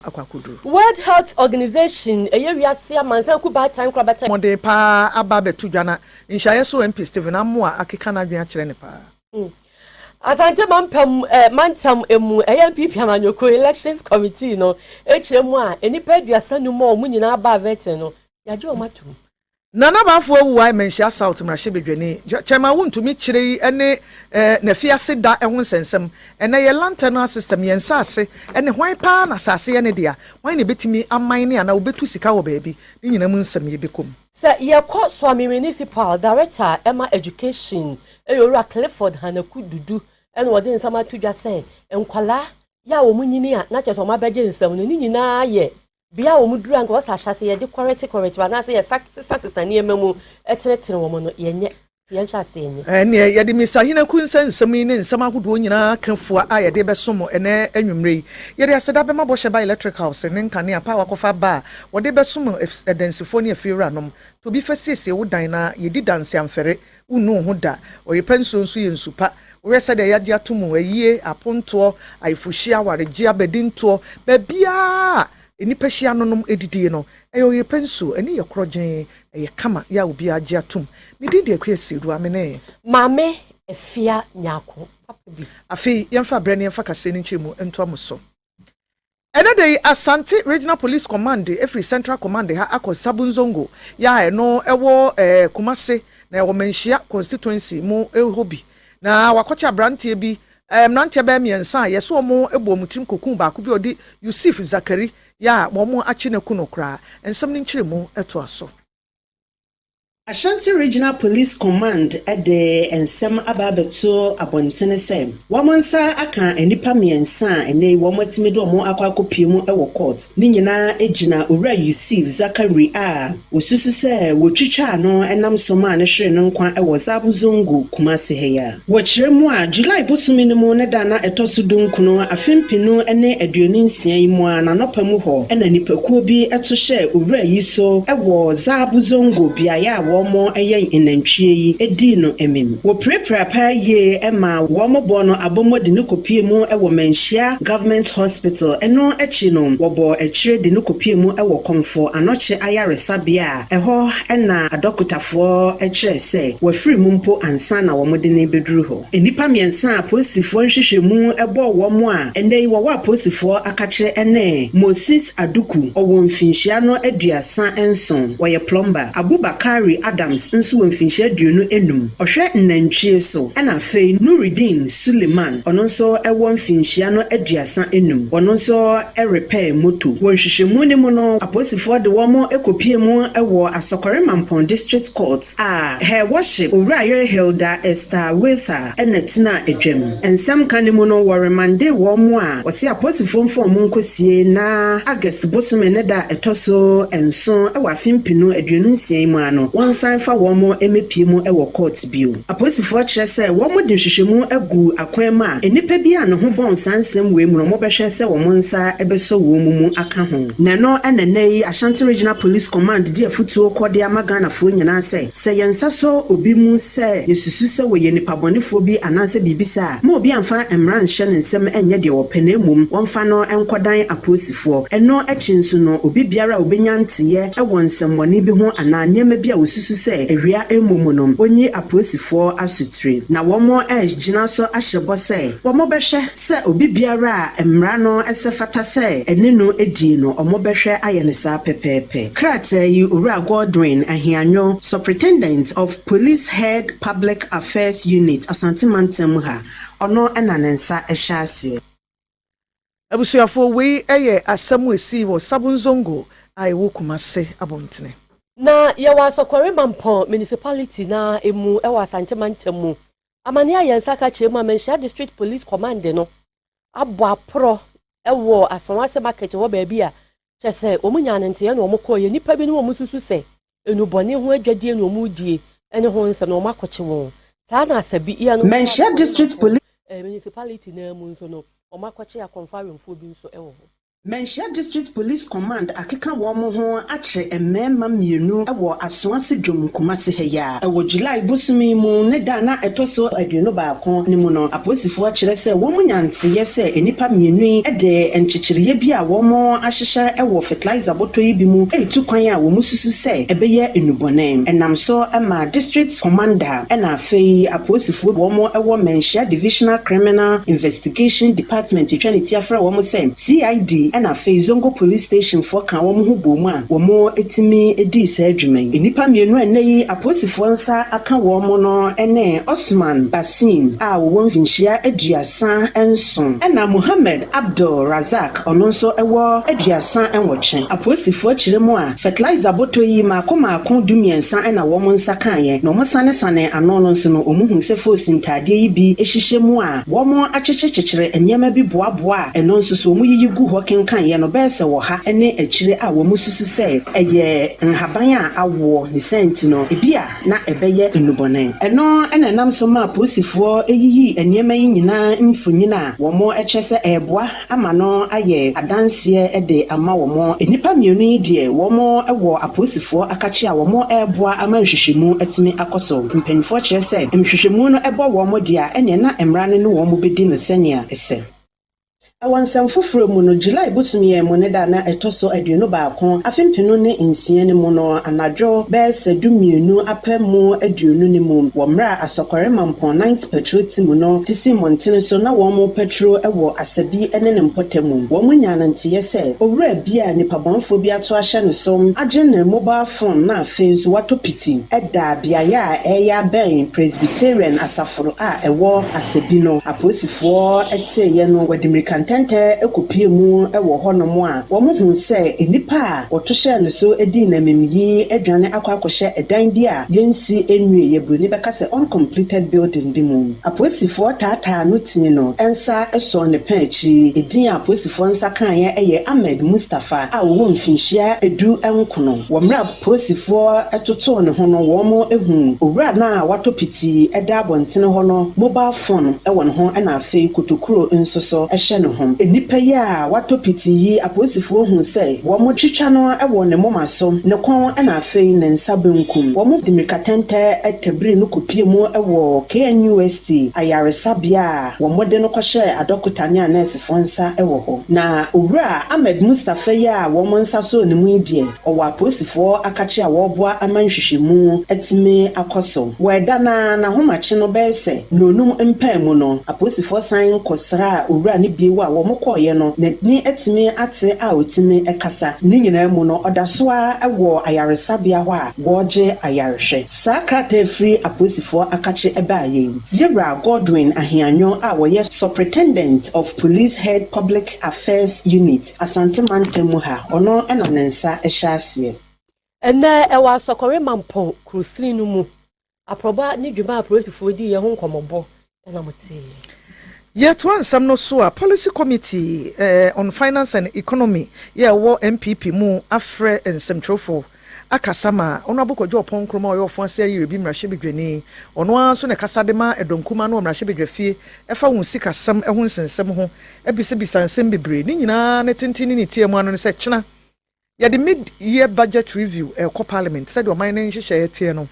akwakudu. World Health Organization wiase amansa ku ba time kraba time. Mode pa aba betu dwana. Nhyaye so MP Stephen Amoa akeka na dwan akere ne pa. Asante mampam mantam emu ANPP amanyoko elections committee no echemu a enipa aduasa nu mo nyina ba vete no yaje o matum. Nana bafo awuwa menhia South mrahye bedwane chema wontumi kire yi ene na fiase da ehun sensem ene ye lantern system ye nsase ene hwan pa na sase ye ne dia hwan ne betimi aman ne ana obetu sika wo baabi ni nyina mu nsem ye bekom se ye ko Swami Municipal Director Emma Education eyora Clifford Hanaku Dudu ene wode nsama tudwa se enkwala ya wo munyini a na cheto ma beje nsem no ni nyina ye bia wo mudura nko sa hyase ye de correct ba na se ye satisani ememu etenetere wo mo no yenye ye hyase yenye ne ye de Mr. Hinaku nsem ni nsem ahodo nyina kanfua a ye de besomo ene anwumre ye de aseda be maboshe ba electric house ne nkane apa wakofa ba wo de besomo edensifo ne afiura nom to bi fasiesie wo dan na ye di danse amfere unu ho da o ye penso nso ye nsupa we said ya dia tumu ayie aponto aifuhia waregie abedinto ba bia enipa hia nonom edidie no eyo ye penso eni ye krogen ye kama ya obi age atum ni didi akwesiru amene mame efia nyako papa bi afi yemfa brane yemfa kase ni nchemu ento amuso Another Asante Regional Police Command, every Central Command ha akọ Sabunzongo ya eno ewo Kumase na ewo menhia constituency mu ehobi na wakocha brantie bi mrantie ba miensa yeso omo ebo mutim kokun ba ko bi odi Yusuf Zakari ya mo achi na kuno kra ensam ni nkyire mu eto aso Ashanti Regional Police Command ede ensem ababeto abontene sem. Wamonsa aka enipa miensa ene womotimi do mo akwakopiemu ewo court. Ni nyina ejina owura Yusuf Zakari a osusu se wotwitwa no enam soma ne hwere no nkwa ewo Zabuzongo Kumase heya. Wokyeremu a July bosumi ne mu ne dana etosudunkuno afempinu ene aduoni nsia yi mu a nanopamu ho ena nipakuo bi eto hye owura yiso ewo Zabuzongo biaya Womo eyen enantwie yi edi no emem wo prepare pa ye ema womo bono abomo de ne kopie mu ewo menhia government hospital eno echi no wobo echire de ne kopie mu ewo komfo anoche ayaresabia eho ena adokotafo echire se wo free mu mpo ansa na womo de ne beduru ho enipa miensa posifo nhwehwemu ebo womo a endei wo posifo akache ene Moses Aduku owo mfinhia no aduasa enson wo ye plumber Abubakari Adams nso wonfinhia aduonu enum ohwe nnantwie so ena fei Nuruddin Suleiman ono nso ewo mfinhia no aduasa enum ono nso repair moto wonhwehwemu ne mu no aposifo de womo ekopie mu ewo Asokore Mampon District Court her worship Owurayo Hilda Esther Wetha enetina edwam ensam kane mu no woremande womo a osi aposifo mfom nkosie na August bosome ne da etoso enso ewa fimpinu aduonu nsia mu ano wansan fa womo emepie mu ewo court bio aposifo kire se womo de hwehwemu agu akwema enipa bi a ne ho bon sansem we mu no mo behwe se womo nsa ebeso wo mu aka ho na no enenei Ashanti Regional Police Command di afutuo kode amagana fo nyina se yensa so obi mu se yesusu se we yenipa bonefo bi ananse bibisa ma obi amfa emran hye ne nsem enye de wopenemum wonfa no enkodan aposifo eno echinsu no obi biara obenyanteye ewo nsemmoni bi ho ananyema bi a osusu se ewia emumunum onyi aposifo asutire na womo gina so ahyebo se womo behwe se obi biara emra no esefata se ene no edi no omo behwe ayene sa pepepe krata yi Owura Godwin Ahianyo Superintendent of Police Head Public Affairs Unit Asante Mantem ha ono enanensa ehyase abusuafo we eye asam esi wo Sabunzongo aiwo Kumase abontene na yewa Asokore Mampon municipality na emu ewa Asante Mantem mu amane ayensa ka chemu menhia district police command no abo apro ewo asanwase market wo ba bia chese omunya nante ye no omokoye nipa bi no omususu se enubone ho adwade no omudie ene ho nse no omakoche won saa na asabi iya no menhia district police municipality na emu nso no omakoche ya confirm mfo bi nso ewo Menhia District Police Command akeka wɔn ho akye mmɛɛma mmienu wɔ asoase dwom Kumasi ha ya. Wɔ July bosumi mu ne da na ɛtɔso aduonu baako ne mu no apolisifoɔ akyerɛ sɛ wɔn nyanteyɛ sɛ enipa mmienu de nkyekyereyɛ bi a wɔn ahyehyɛ wɔ fertilizer botɔ yi bi mu etu kwan a wɔn susu sɛ ɛbɛyɛ enubɔne. Ɛnam so ma District Commander ɛna afei apolisifoɔ wɔn wɔ Menhia Divisional Criminal Investigation Department twɛne tiafra wɔn sɛ CID and a Zongo Police Station for Kawamu Boma, Womo Etimi Edis Edgeman. Inipa Mienu and Nay, a Posifonsa, Akawamono, and Osman Basim, our one Vinchia Edriasan and Son, and a Muhammad Abdul Razak, Ononso Ewa, Edriasan and Watching. A Posifo Chiremoa, fertilizer Botoi, Makoma, Kondumian San and a woman Sakanye, no Masane Sane, and Nononso, Omuhun Sefos in Tadi, Eshishemua, Womo Achechechere, and Yamabi Bois, and Nonso Muyu Walking. Kan ye no bese wo ha ene akire a wo mususu se eye nhaban a awo ne senti no ebia na ebeye enubone eno ena nam so ma posifoɔ eyiyi eniema yi nyina mfunyina wo mo eche se eboa ama no aye adanse de ama wo mo enipa mienu yi de wo mo ewo aposifoɔ akachi a wo mo eboa ama nhwehwemu atimi akoso mpanifo kyerɛ se nhwehwemu no ebo wo mo dia ene na emrane no wo mo bedi no senia ese Awansam foforo mu no July bosumiye mu ne da na etoso aduonu baako afempinu ne nsia ne mu no anadwo bese dumienu apemu aduonu ne mu womra asokore mampon 9th petrol team no tisi montene so na wo mo petrol ewo asabi ene ne mpotemu wo mo nyanante se owura bia nipabonfo bi ato ahye ne som age na mobile phone na afenso wato piti eda bia ya eya ben Presbyterian asaforo a ewo asabi no aposifo etiye no wadimirika tente ekopie mu ewo honom a wo mo hu se enipa a wotohye ne so edi na memyi adwane akwakohye edan bi a yensi enwie yebroni beka se uncompleted building bi mu aposifo tata no tin no ensa eso ne paachi edin aposifo nsa kan ye eye Ahmed Mustafa a wo mfinhia edu enkono wo mra aposifo etoto ne ho no wo mo ehu owura na watopiti eda abontene ho no mobile phone ewo ne ho na afei kotokuro nsoso ehye ne ho enipa ya watopiti yi aposifo hu se wo mo twitwa no ewo ne moma so ne kon na afei ne nsa benkum wo mo dimikatente etebri no kopie mu ewo KNUST ayaresabia wo mo de no kohye adokotane nurse fonsa ewo ho na owura Ahmed Mustafa ya wo mo nsa so ne mu die owo aposifo akachi a wo boa amanhwehwemu etime akoso weda na homachi no bese nonum empam no aposifo san kosra owura ne biewa wo mo koye no ni etime ate a otime ekasa ni nyina mu no odasoa ewo ayaresabia ho a woje ayarehwe sakrate free aposifo akachi ebaaye Yebra Godwin Ahianyo a woye Superintendent of Police Head Public Affairs Unit Asante Mantemu ha ono ena nensa ehyaase ene ewa sokore mampon krusiri no mu aproba ni dwuma aposifo di ye ho nkomobo ena motie Yet one some no so policy committee on finance and economy war MPP mu afre and semtrofo akasama ono abukọjọ pon kroma oyo fon se yire bi mrahye bedwani ono anso ne kasa de ma edonkuma no mrahye bedwafie efa won sika sam ehun sensem ho ebise bisansem bebre ni nyina ne tentini ni tie mu ano ne se kyena ya the mid year budget review ko parliament said o man ne nhyehyɛ tie no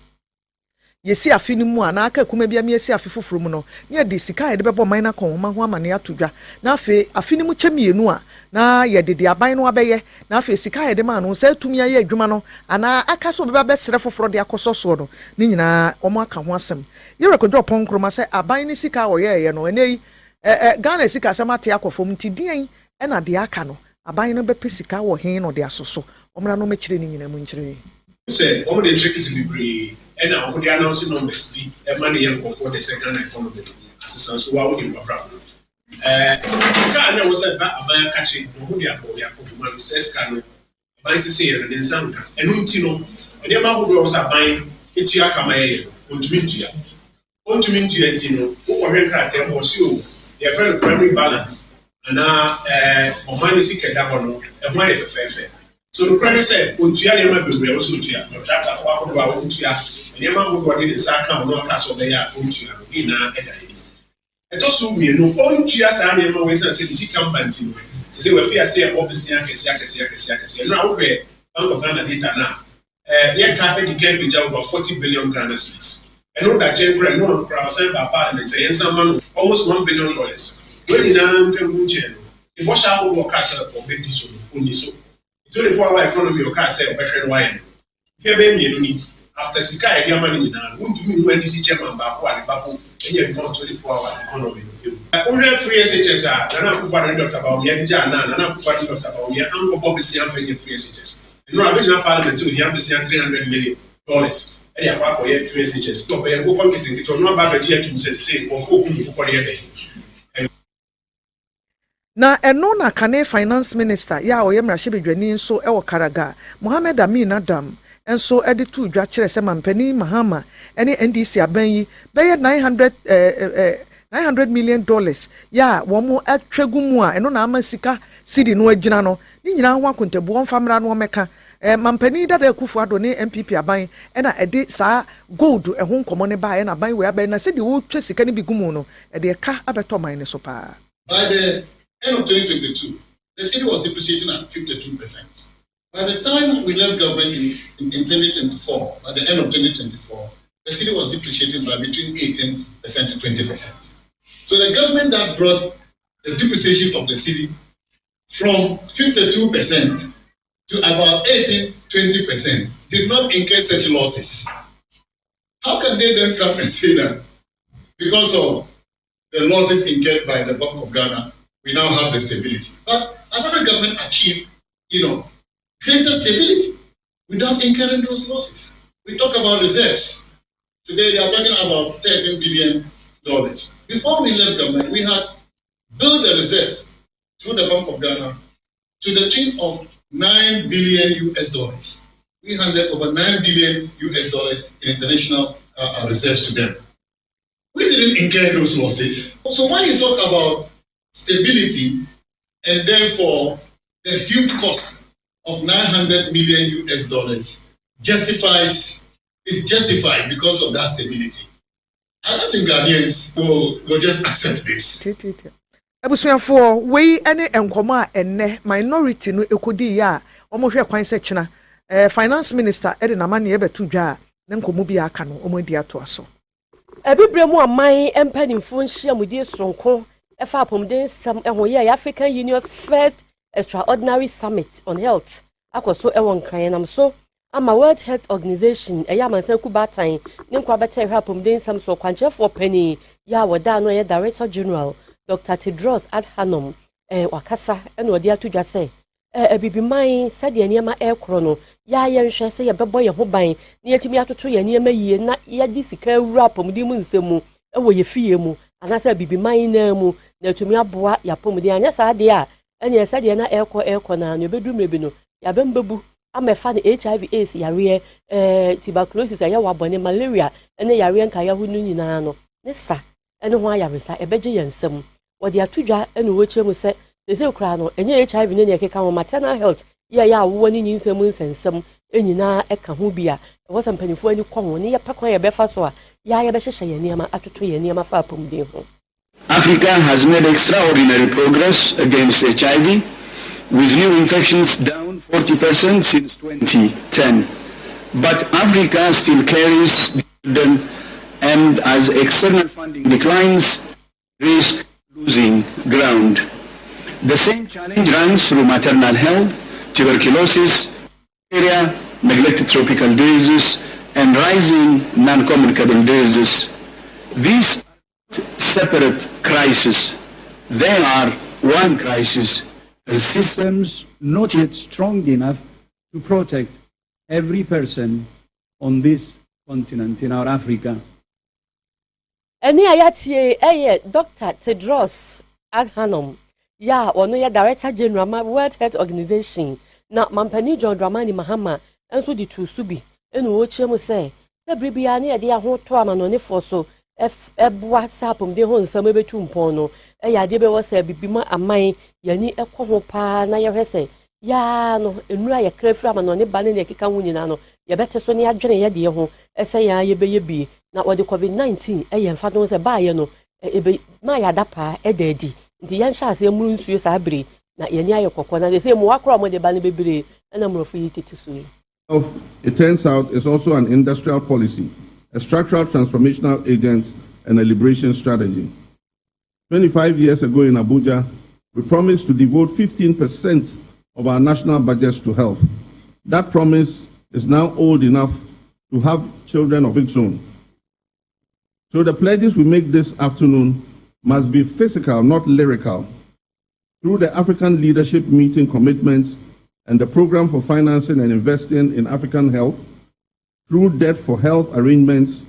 yesi afini mu ana aka kuma bia me yesi afifoforo mu no ne de sika ye de bebo man na kon ma ho amane atodwa na afi afini mu kyemienu a na ye de aban no abeye na afi sika ye de ma no sa tumi aye adwuma no ana aka so beba besere foforo de akososo no ne nyina omo aka ho asem ye rekodo ponkroma se aban ni sika wo ye no enei Ghana sika samate akofom tidien ena de aka no aban no bepe sika wo hen no de asoso omra no mekire ni nyina mu nkire say omo de trick is libre and I would announce numbers the money for the second economy assistance so what would you problem sika was said that aban catching no dia for ya for man says can aban say and then some and untino and the man who was aban etua kama ye ontumintua ntino wo hwe kratem wo si o the very primary balance and o man sika da ho no e ho ye fefe. So the president said, "Untia yema bebre also untia. No chapter for our go untia. Yema go go dey saka no cast of ya untia. Ina eda yi. Eto so me no untia sa yema we say the sika mbanti. say we fear say obviously kesi no we Bank of Ghana data now here can be get page over 40 billion Ghana cedis and know that general no crowd sent by parliament say man almost $1 billion when in am can go jail the wash out work as for be so only so 24-hour economy o ka say obehwe why if you be me need after sika e dia money na won't me when this chairman ba ko ale ba ko e 24-hour economy we free SHS na kufa Dr. Bawumia dija na kufa Dr. Bawumia am go bob si am free SHS no original parliament we have this $300 million e dey akwa ko free SHS to be go committee to no ba be dia to say ko fo ku ko dey na eno na kane finance minister ya oyem rahebedwani nso e wo Karaga Mohammed Amin Adam enso edi tu dwa kire se mampani Mahama ene NDC aban yi be $900 million ya wo mo atwegu mu a eno na ama sika cedi no agina no ni nyina ho akontebo won famra no meka mampani dada kufu ado ne MPP aban ena edi sa gold ho nkomo ne ba ena aban we aban na sedi wo twa sika ne bigumu no edi ka abeto man ne so pa. By the end of 2022, the city was depreciating at 52%. By the time we left government in 2024, at the end of 2024, the city was depreciating by between 18% to 20%. So the government that brought the depreciation of the city from 52% to about 18-20% did not incur such losses. How can they then come and say that because of the losses incurred by the Bank of Ghana, we now have the stability? But another government achieved, greater stability without incurring those losses. We talk about reserves. Today they are talking about $13 billion. Before we left government, we had built the reserves through the Bank of Ghana to the tune of $9 billion. We handed over $9 billion in international reserves to them. We didn't incur those losses. So when you talk about stability and therefore the huge cost of $900 million is justified because of that stability. I don't think Ghanaians will just accept this. Ebusuafo we ene enkomo a enne minority no ekodi ya omo hwe kwan se kina finance minister ede na mane e betu dwa ne nkomo bi aka no omo di ato aso ebibremu aman empanimfo nhia mudi sonko efa apomden sam ehoye African Union's first extraordinary summit on health akoso ewon kan nam so ama World Health Organization eya mansan kubatan ne nkwa beta hwe apomden sam so kwanchefo pani ya wada no ye Director General Dr. Tedros Adhanom wakasa eno odi atudwa se ebibiman sade eniema ekro no ya yenhwe se ye bebo ye ho ban ne yetimi atoto ye niema yie na ye di sika awura pomdi mu nsemu ewo ye fie mu anasa ebibiman na mu na tumi aboa ya pomdi anya sade a ene sade na ekro na no ebedumrebi no ya bembebu amefa ne HIV/AIDS yare tuberculosis ya wabone malaria ene yare nka ya hunu nyina no ne sa ene ho ayaresa ebeje yensem wodi atudwa ene wo chemu se dese kra no enye HIV ne ne keka ho maternal health ya wo ni nyinsem nsensem enyina eka ho bia wo sampanifo ani kwon ne ye pakwan ye befa so a ya be hyehye ye niam atoto ye niam fa apomden ho. Africa has made extraordinary progress against HIV, with new infections down 40% since 2010. But Africa still carries the burden, and as external funding declines, risk losing ground. The same challenge runs through maternal health, tuberculosis, malaria, neglected tropical diseases, and rising non-communicable diseases. These are separate crises. They are one crisis. The systems not yet strong enough to protect every person on this continent in our Africa. Eni ayatie Dr. Tedros Adhanom ya ono ya Director General ma World Health Organization na mampani John Dramani Mahama enso di tusubi enu wo chemu se bibia na ye de ahoto amano ne foso eboa sapum de ho nsam ebetu mpon no ya de be wo se bibima aman yani ekwo ho pa na ye hwese ya no enura ye krafra amano ne ba ne keka ho nyina no ye bete so ne adwene ye de ho ese ya ye be ye bi na wodi COVID-19 ye mfa no se ba ye no ebe ma ya dapa edadi ndi yan sha se muru nsuo sa abiri na yɛni ayɛ kɔkɔ na sɛ mu wakora mo de ba ne bebree ɛna mmorɔfo yi tete so yi. It turns out is also an industrial policy, a structural transformational agent, and a liberation strategy. 25 years ago in Abuja, we promised to devote 15% of our national budgets to health. That promise is now old enough to have children of its own. So the pledges we make this afternoon must be physical, not lyrical. Through the African Leadership Meeting commitments and the Program for Financing and Investing in African Health, through debt for health arrangements,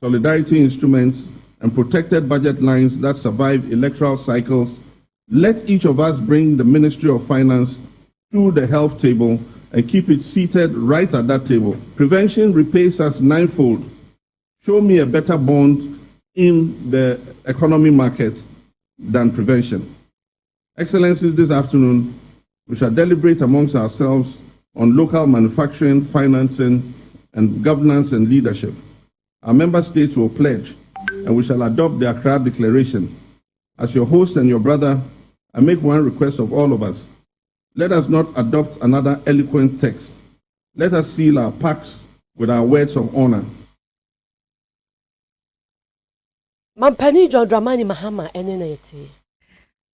solidarity instruments, and protected budget lines that survive electoral cycles, let each of us bring the Ministry of Finance to the health table and keep it seated right at that table. Prevention repays us ninefold. Show me a better bond in the economy market than prevention. Excellencies, this afternoon, we shall deliberate amongst ourselves on local manufacturing, financing, and governance and leadership. Our member states will pledge, and we shall adopt the Accra Declaration. As your host and your brother, I make one request of all of us. Let us not adopt another eloquent text. Let us seal our pacts with our words of honor. Mampani John Dramani Mahama enenete.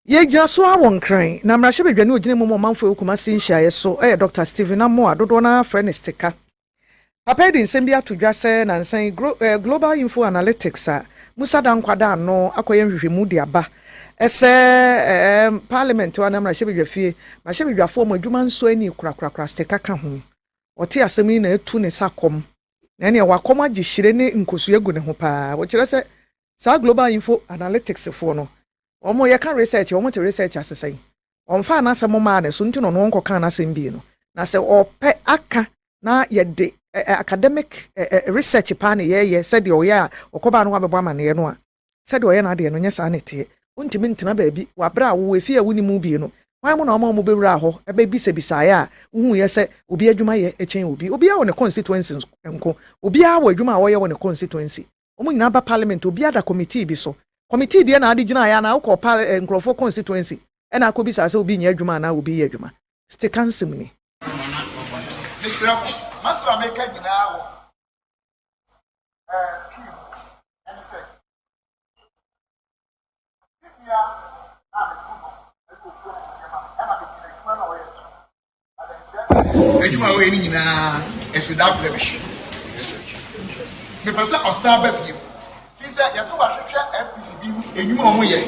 Ye gyina so awon kran na mrahye bedwane ogine mu manfo Kumasi nhyaye so Dr. Stephen Amoa dodo na Frenestika. Papa di nsem bi atodwa se na nsan Global Info Analytics a Musa Dankwada no akoye nhwehwemu di aba. Ese parliament wa na mrahye bedwafie, mrahye bedwafo mo adwuma nso ani kura stika ka ho. Ote asemi na etu ne sakom. Na ne wakom agihire ne nkosu egu ne ho pa. Wo kire se sa Global Info Analytics fo no omo ye kan research omo te research asesai onfa na asem ma na so nti no nko kan na asem bi no na se ope aka na ye de academic research pa na ye said de oya okoba no abebo ama ne no a said oya na de no nya sa na tie untimi ntina ba bi wabra wo efi awuni mu bi no wan mo na omo mo bewura ho ebe bi se bisaya a hu ye se obi adwuma ye echen obi a wo ne constituency nko obi a wo adwuma a wo ye wo ne constituency omo nyina ba parliament obi ada committee bi so committee dia na adi gina ya na ukọ nkrofo constituency e na akobi sa se obi nya adwuma na obi ye adwuma stick ansem ni Mr. Master America gina wo and say ya adwuma wo ni nyina is without blemish me pasa osaba bi Fisa yaso wa hwehwe FPC bi enyuma omo ye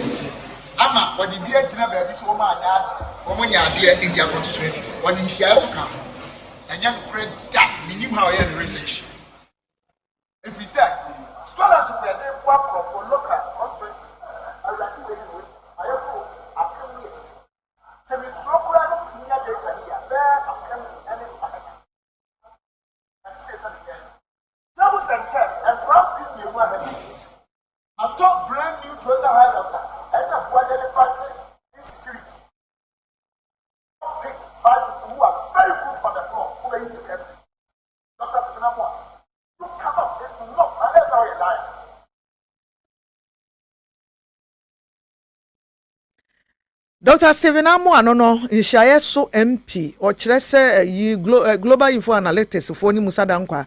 ama wodi bi agina ba bi so omo nya ade in their constituencies wodi nhia so ka anya no credit that minimum how you research if we say scholars who are there for local conference I like the way I go accumulate so we so kura no tunya de kania there accumulate any and say something double sentence and proud people were I thought brand new Toyota Hilux as a budget fighting insecurity. Pick 5 people who are very good on the floor, who they used to get. Dr. Stephen Amoa, you come out, it's not, unless I'm a liar. Dr. Stephen Amoa no nhyaye so MP o kire se yi Global Info Analytics fo ni Musa Dankwa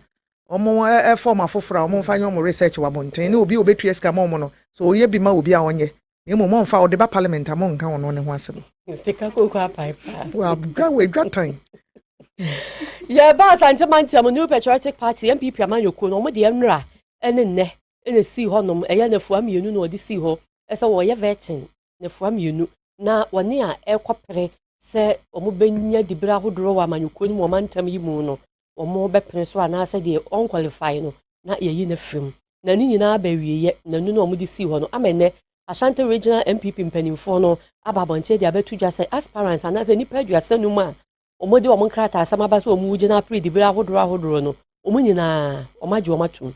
omo form afofra omo fanya omo research wa bonten ni obi obetu eska mo no so oye bi ma obi a onye ni mo mfa o de ba parliament mo nka wono ne ho asem Stika kokwa pipe wa gwa time ya ba sante manti am New Patriotic Party MPP amanyoko no mo de emra ene nne ene si honom eya na fuam yenu no de si ho ese wo ye vetting na fuam yenu na woni a ekopere se omo benya dibra hodoro wa amanyoko ni mo mantam yi mu no omo be pene so ana se de unqualify no na yeyi na frim na ni nyina ba wieye na nu no omo de si ho no amene Ashanti Regional MPP mpanimfo no ababonte de abetu dwa se aspirants ana se nipa dwa se no ma omo de omo nkrata asama ba so omo gina pre dibra hodoro no omo nyina omaje omatum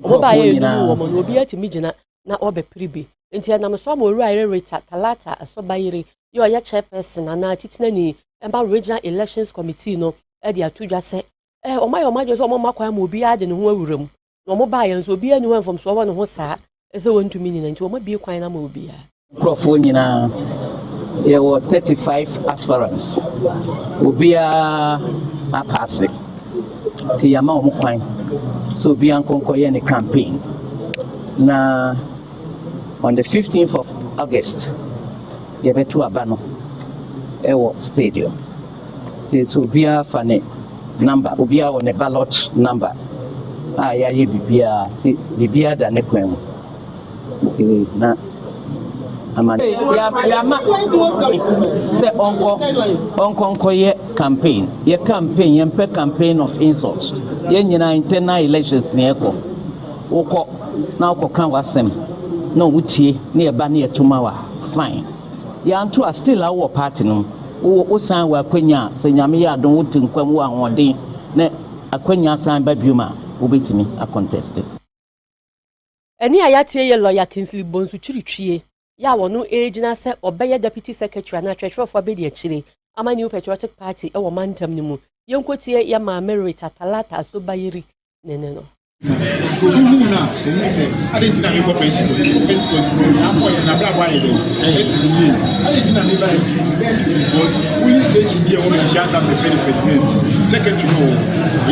omo ba ye nu omo no obi atimi gina na obe pribi enti na me so mo ruire reta talata asobayire yo ya chairperson ana titinani emba Regional Elections Committee no e de atu dwa se omaje so omo makwa ma obi ade ne ho awuram no omo ba ye nso obi ani ho mfom so wo ne ho saa ese won tumi nyina nti omo bie kwan na ma obi ya profo nyina there were 35 aspirants. Ubia apase. Tiyama omukwan. So Bian Konkoye in the campaign. Now, on the 15th of August, you went to Abano, Ewo Stadium. This will be a funny number, will be on a ballot number. Yeah, you be a than a queen. Now, say Uncle campaign. Your campaign, your campaign of insults. Yenina internal elections near Oko. Now Kokan was them. No Uchi near Bania Tumawa. Fine. Yantu are still our party. No, Usan were Quenya, Senyamia don't think Kwamwa one day. Ne a Quenya signed by Buma, who beat me a contested. Any Ayatia lawyer Kingsley Bones to Chiri. Ya no age na se obey deputy secretary na treasurer for be the chile. Ama new patriotic party e wo mantam ni mu. Yenkotie ya ma Merita Talata so bayiri nene no. So who na say I didn't na me go Pentecost na boy na bra boy dey. Esi yi. I didn't na me buy because police station there woman chance of the very days. Secretary no.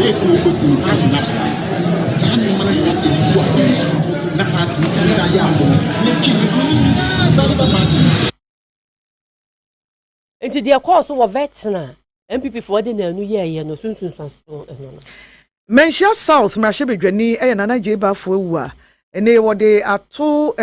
Yes so go school party na. Say no man dey say you na party ti say ya ko. Into the course of veteran MPP for the new year no soon no. Menshia South Mrashebedwani Nana Jeba Fuwa ene wode ato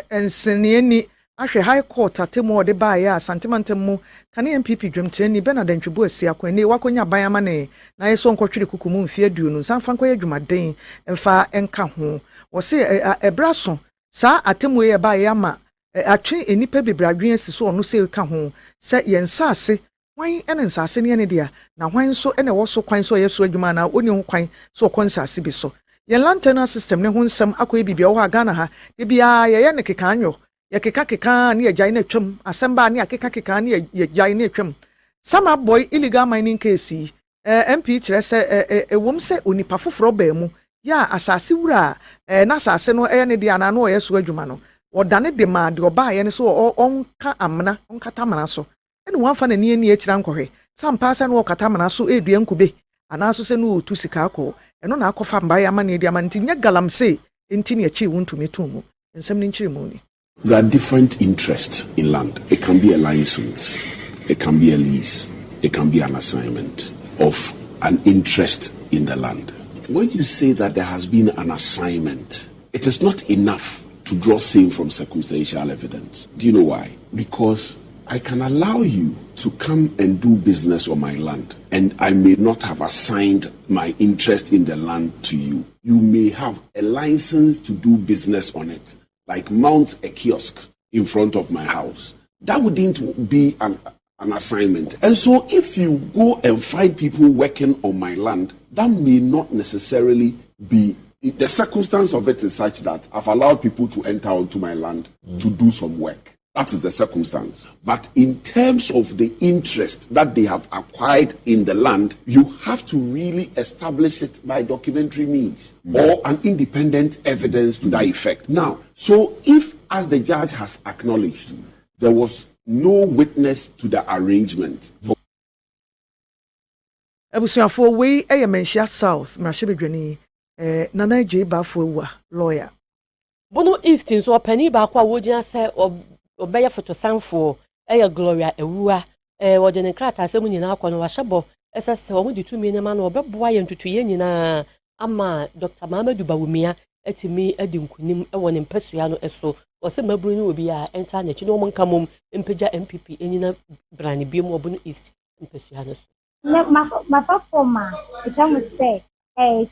ensenieni ahwe high court atemo de ba ya santimantemu kane MPP dwemteni Benadantwebu asiakwa ene wakonya ban amane na yeso nkotwere kukumu mfie aduonu sanfa nkoye dwumaden mfa enka ho wo se ebraso sa atemo ye ba ya ma atwe enipa bebradwen asiso ono se ka ho se yensase wan ene nsase ne ne dia na hwan so ene wo so kwan so yeso adwuma na oni ho kwan so konsase bi so ye lantana system ne ho nsam akoye bibia wo ha Ghana ha de bia ye ne keka anyo ye keka ne agyan na twam asemba ne akeka ne agyan na twam sama boy illegal mining case MP kire se ewom se onipa foforo ba mu ya asase wura na asase no ne dia na no yeso adwuma no odane de ma de oba ye ne so onka amna onkata mana so ene wanfa na ni ekira nkɔhwe sampa sa no okata mana so edua nkube anaso se no otu sika akɔ eno na akɔfa mbaye amane dia man tinya galamse enti ne achi wuntumi tumu nsɛm ne nkyire mu ni. There are different interests in land. It can be a license, it can be a lease, it can be an assignment of an interest in the land. When you say that there has been an assignment, it is not enough to draw same from circumstantial evidence. Do you know why? Because I can allow you to come and do business on my land, and I may not have assigned my interest in the land to you. You may have a license to do business on it, like mount a kiosk in front of my house. That wouldn't be an assignment. And so if you go and find people working on my land, that may not necessarily be. The circumstance of it is such that I've allowed people to enter onto my land to do some work. That is the circumstance. But in terms of the interest that they have acquired in the land, you have to really establish it by documentary means or an independent evidence to that effect. Now, so if, as the judge has acknowledged, there was no witness to the arrangement. Ebusuafo we Menshia South Mrashebedwani Nana Jeba Fuwa lawyer. Bono East so penny ba kwa wojina se obeye photo sanfo Gloria ewua wode ne krata asemu nyina akọ no wahebo esese wo di tumi ne ma no obeboa ye ntutuye nyina ama Dr. Mamadou Bawumia atimi adi nkunim ewo ne mpasua no eso wose maburu ni obi a enta na chi no monkamom empeja MPP enyina brani biem obono East mpasua no ma fa forma echamu say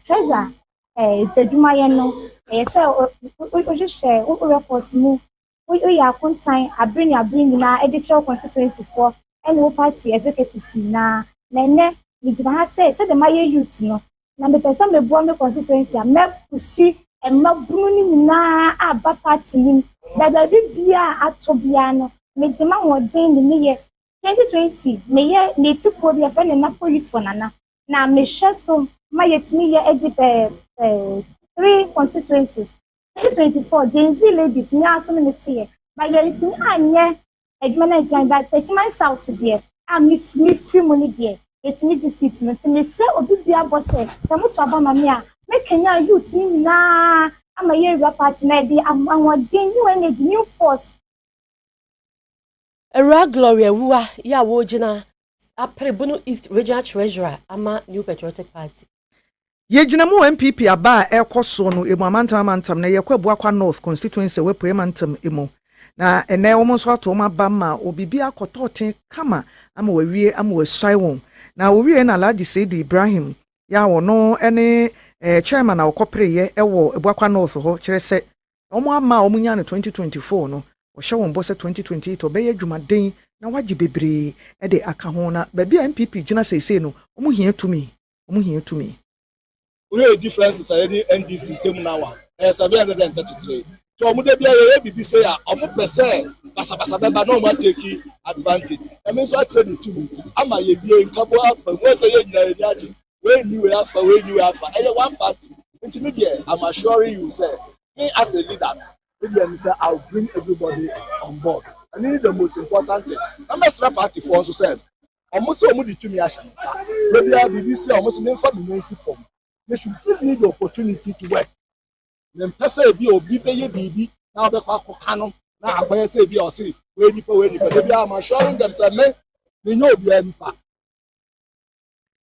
treasure teduma ye no say o share o records mu we are contain abrini na editorial constituency for any party executives na nene me jina ha say the my youth no na me person me bo me constituency a me pushi e mabunu ni na aba party ni baba bibia atobia no me dema wodin ni ye 2020 me ye neti ko bi afa na police for nana na me hwe so my yetimi ye egipe 3 constituencies 2024 Gen Z ladies ni aso me tie ba ye ntini anye adwuma na ntina ba techiman south there me free money there it me seat no me share obi bia boss say moto aba ma me a make Kenya youth ni na ama ye rap party na dey amwodin new energy new force Era Gloria Wua ya wojina Aprebuno East Regional Treasurer ama New Patriotic Party. Yegyina mu MPP aba ekoso no emu amantam na yekwabu akwa North constituency we poemantam emu. Na ene wo so ato ma ba ma obibi akototen kama ama wawie ama wasai won. Na owie na Alhaji Saidu Ibrahim ya wono ene chairman na okopreye ewo ebu akwa North ho kire se omo ama omunya no 2024 no ohye won bo se 2028 obeye adwumaden na waji bebre e de aka ho na ba bia MPP gina sese no omu hia tumi we have differences already NDC tem now 733 so omu de bia ye bibi say omu pese basa beba no ma take advantage e mean so atre the two ama ye bia nkabo apa we say ye nyina ye age we ni afa e one party intermediate I'm assuring you say me as a leader we say I'll bring everybody on board and this is the most important thing I'm a party for also said almost omu di tumi asha maybe I bibi say almost me fa me nsi form. They should give me the opportunity to work. Then person be obi beye bibi na be kwa kokano na agbaye say be o say we nipa they am assuring them say me nyo obi anipa.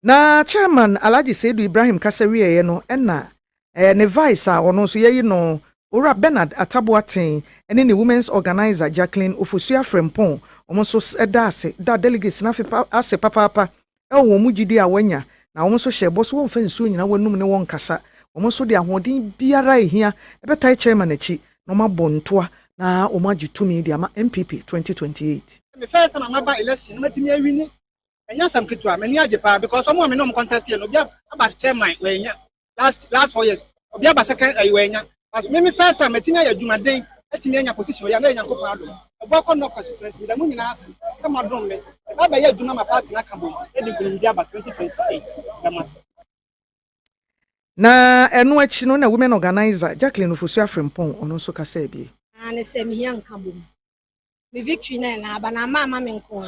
Na chairman Alhaji Saidu Ibrahim kasawiye no na ne vice a ono so yeyi no Ora Bernard Atabuaten ene ne women's organizer Jacqueline Ofosua Frempon omo so da delegates na ase papa e wo mu gidi a wanya na omo so hyebo so won fa nsuo nyina wonum ne won kasa omo so de ahoden biara ehia e betai chairman achi no mabontoa na omo agitumi de ama MPP 2028. The first time I'm about election matimi awini enya sam ketua mani ajepa because omo me no contest here no bia about chairman wenya last 4 years obi aba second wenya as me first time matimi ayadwumaden atimi anya position ya na enya ko pado abo no constituency da mu nyina ase some adom me aba ya adwuma ma party na kabo e de kunimdi aba 2028 da mas na enu achi no na women organizer Jacqueline Ofosua Frempon ono so kasa ebie ana se me yan kabo me victory na aba na mama me nko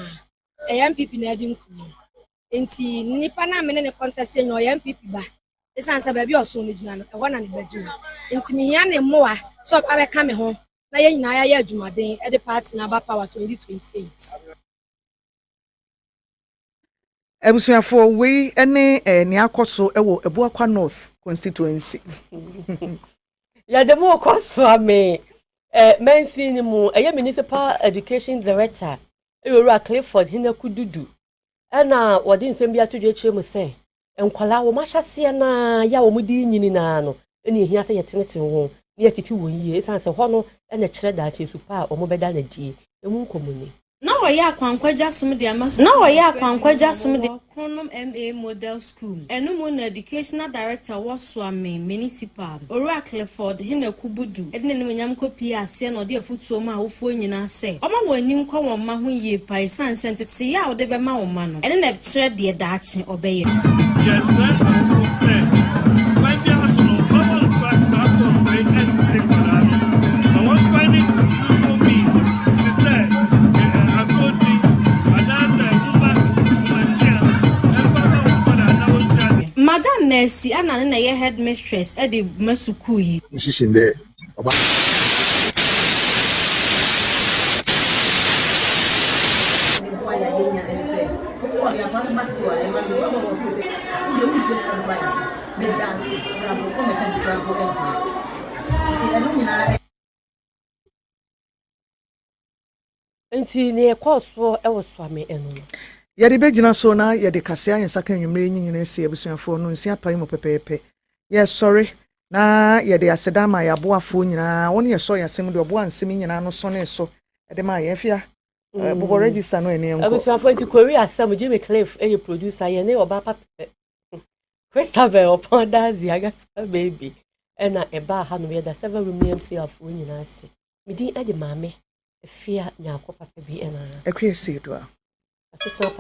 a MPP na adi nko enti nipa na me ne contest enyo MPP ba esan sa ba bi oso ne gina no e ho na ne bagina enti me yan ne moa so abeka me ho na ye nyina ya adwumaden e de party na ba power 2028. Ebusuafo we ene ne akoso ewo Ebuakwa North constituency. Ya demo akoso ame mensi ni mu municipal education director Ewura Clifford Hinakududu na wodi nsem bi atodwe kire mu se enkwala wo mahase na ya wo mudi nyini na no ene ehia se yetenete wo ne yetiti wo yie esanse ho no ene kire da che supa o mo beda na die emu nkomuni na oya kwankwaja sumde amaso na oya kwankwaja sumde Kronom MA Model School enu mu na educational director Wasuame municipal Ewura Clifford Hinakubudu edine ne nyam kopi ase na ode afutuo ma awofo nyina se oma wani nkwa won ma ho yie pai sanse ntete ya ode be ma won ma no ene na kire de daache obeye yes Madam Mercy ana na ye headmistress e de masuku yi Nshishinde oba enti ne koso e wo swame enu Yede begina so na yede KaseƐ yensaka nwumre nyina ese ebusuafo no nsia pai mo pepepe. Yes sorry na yede aseda ma yaboafo nyina woni yeso yasem de obo ansem nyina no so ne so ede ma yefia bobo register no ene enko ebusuafo enti kwori asem Jimmy Cliff e producer ye ne oba papa Christabel upon dazi aga baby ena eba ha no yeda 7 room MC afo nyina ase medi ade maame efia nyakọ papa bi ena ekwe se do a It's not